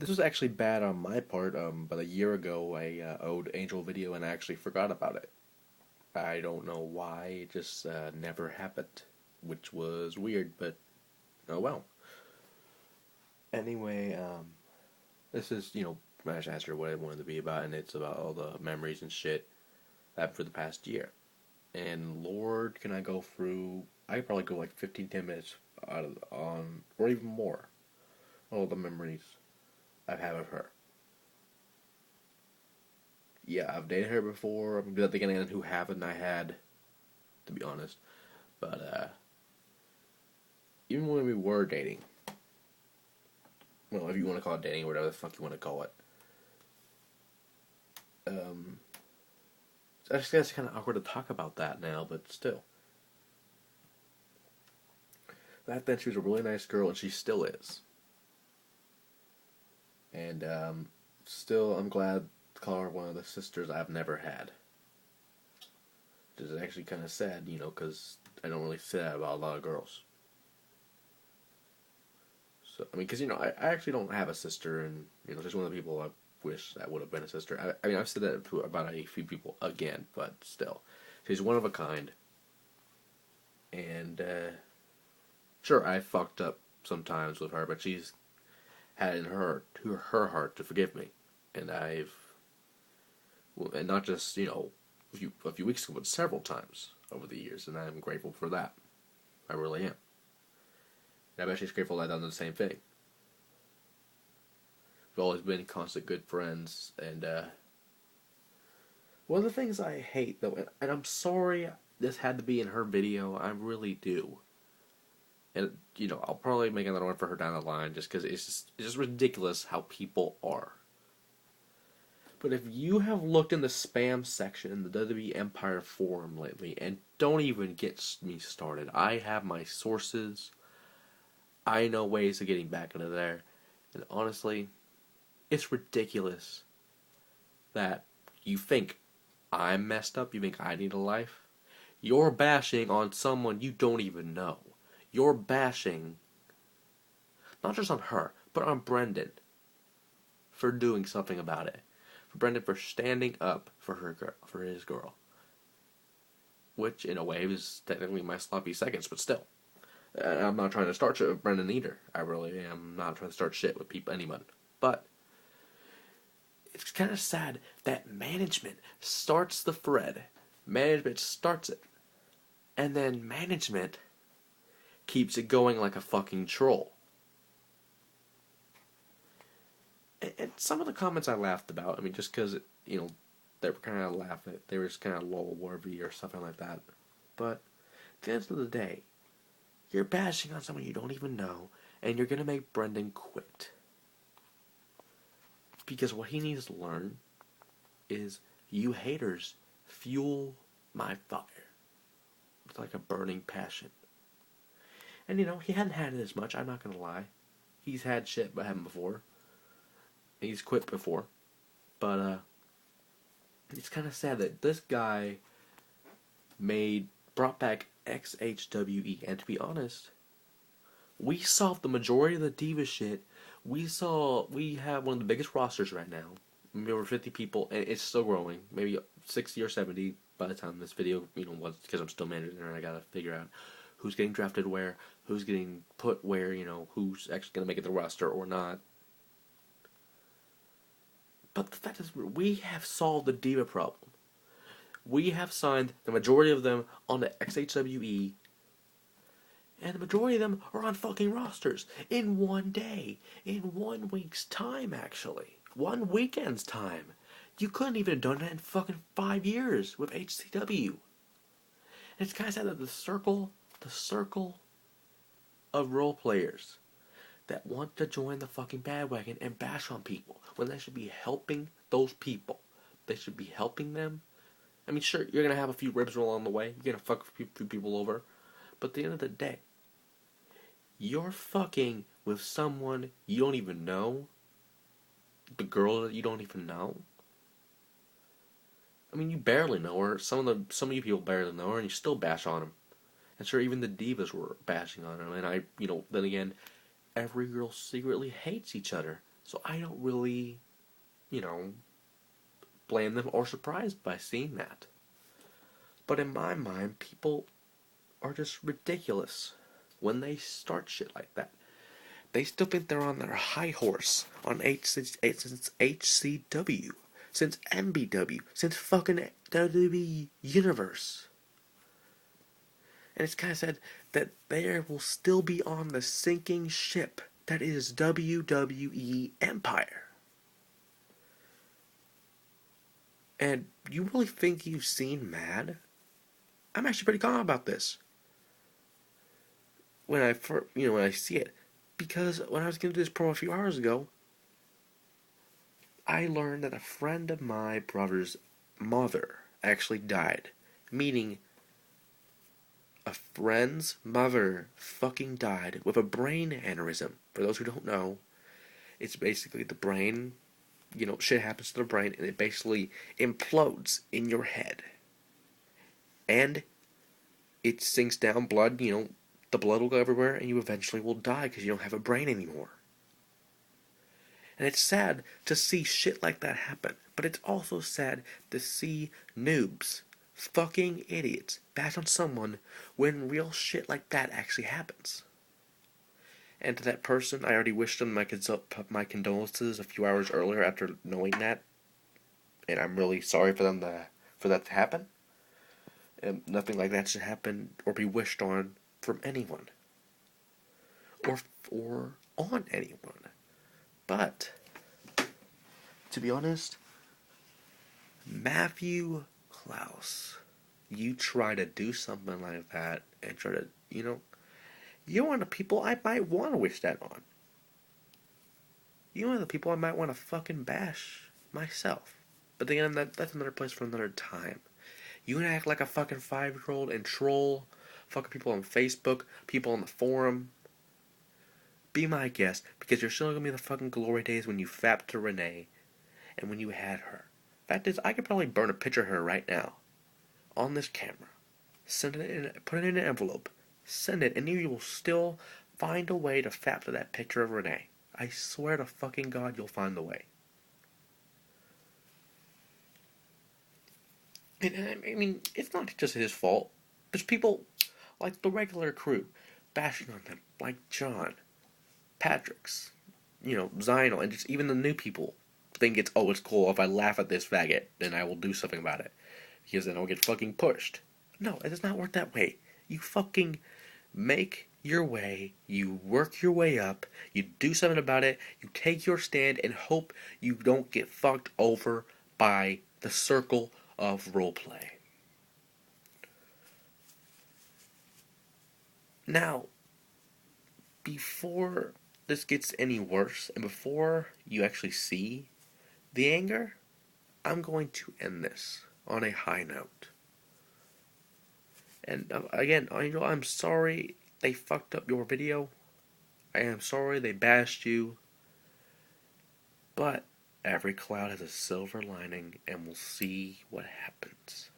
This was actually bad on my part. But a year ago, I owed Angel a video and I actually forgot about it. I don't know why. It just never happened, which was weird. But oh well. Anyway, this is I just asked her what I wanted to be about, and it's about all the memories and shit that for the past year. And Lord, can I go through? I could probably go like 15, 10 minutes out of on, or even more, all the memories I've had of her. Yeah, I've dated her before. I'm thinking again who haven't I had, to be honest. But even when we were dating, well, if you want to call it dating or whatever the fuck you want to call it, um, I just guess it's kind of awkward to talk about that now, but still. Back then, she was a really nice girl, and she still is. And still, I'm glad to call her one of the sisters I've never had. Which is actually kind of sad, because I don't really say that about a lot of girls. So, I mean, because, I actually don't have a sister, and, she's one of the people I wish that would have been a sister. I mean, I've said that to about a few people again, but still. She's one of a kind. And, sure, I fucked up sometimes with her, but she's had in her heart to forgive me. And and not just, a few weeks ago, but several times over the years, and I'm grateful for that. I really am. And I bet she's grateful that I've done the same thing. We've always been constant good friends, and one of the things I hate, though, and I'm sorry this had to be in her video, I really do. And, I'll probably make another one for her down the line, just because it's just ridiculous how people are. But if you have looked in the spam section in the WWE Empire forum lately, and don't even get me started, I have my sources. I know ways of getting back into there. And honestly, it's ridiculous that you think I'm messed up, you think I need a life. You're bashing on someone you don't even know. You're bashing not just on her, but on Brendan for doing something about it. For Brendan for standing up for his girl. Which, in a way, was technically my sloppy seconds, but still. I'm not trying to start shit with Brendan either. I really am not trying to start shit with anyone. But it's kind of sad that management starts the thread. Management starts it. And then management keeps it going like a fucking troll. And some of the comments I laughed about, I mean, just because, they were kind of laughing, they were just kind of lol worthy or something like that. But at the end of the day, you're bashing on someone you don't even know, and you're going to make Brendan quit. Because what he needs to learn is you haters fuel my fire. It's like a burning passion. And he hadn't had it as much, I'm not going to lie. He's had shit by him before. He's quit before. But it's kind of sad that this guy brought back XHWE, and to be honest, we solved the majority of the diva shit. We have one of the biggest rosters right now, maybe over 50 people, and it's still growing. Maybe 60 or 70 by the time this video, was, because I'm still managing it, and I gotta figure out who's getting drafted where, who's getting put where, who's actually gonna make it the roster or not. But the fact is, we have solved the diva problem. We have signed the majority of them onto XHWE, and the majority of them are on fucking rosters in one day, in 1 week's time, actually. 1 weekend's time. You couldn't even have done that in fucking 5 years with HCW. And it's kind of sad that the circle of role players that want to join the fucking bandwagon and bash on people when they should be helping those people. They should be helping them. I mean, sure, you're going to have a few ribs along the way. You're going to fuck a few people over. But at the end of the day, you're fucking with someone you don't even know. The girl that you don't even know. I mean, you barely know her. Some of you people barely know her, and you still bash on them. And sure, even the divas were bashing on them. And then again, every girl secretly hates each other. So I don't really, blame them or surprised by seeing that. But in my mind, people are just ridiculous when they start shit like that. They still think they're on their high horse on since HCW, since MBW, since fucking WWE Universe. And it's kind of said that they will still be on the sinking ship that is WWE Empire. And you really think you've seen Mad? I'm actually pretty calm about this. When I see it, because when I was going to do this promo a few hours ago, I learned that a friend of my brother's mother actually died, meaning a friend's mother fucking died with a brain aneurysm. For those who don't know, it's basically the brain, shit happens to the brain and it basically implodes in your head. And it sinks down blood, the blood will go everywhere and you eventually will die because you don't have a brain anymore. And it's sad to see shit like that happen, but it's also sad to see noobs, fucking idiots, bash on someone when real shit like that actually happens. And to that person, I already wished them my condolences a few hours earlier after knowing that, and I'm really sorry for that to happen. And nothing like that should happen or be wished on from anyone, or on anyone. But to be honest, Matthew Klaus, you try to do something like that and try to, you're one of the people I might want to wish that on. You're one of the people I might want to fucking bash myself. But then that's another place for another time. You gonna act like a fucking 5-year-old and troll fucking people on Facebook, people on the forum. Be my guest, because you're still gonna be in the fucking glory days when you fapped to Renee and when you had her. Fact is, I could probably burn a picture of her right now on this camera. Put it in an envelope, send it, and you will still find a way to fap to that picture of Renee. I swear to fucking God, you'll find the way. And I mean, it's not just his fault. There's people like the regular crew bashing on them, like John, Patrick's, Zinal, and just even the new people think it's cool if I laugh at this faggot, then I will do something about it. Because then I'll get fucking pushed. No, it does not work that way. You fucking make your way, you work your way up, you do something about it, you take your stand and hope you don't get fucked over by the circle of roleplay. Now, before this gets any worse, and before you actually see the anger, I'm going to end this on a high note. And again, Angel, I'm sorry they fucked up your video. I am sorry they bashed you. But every cloud has a silver lining, and we'll see what happens.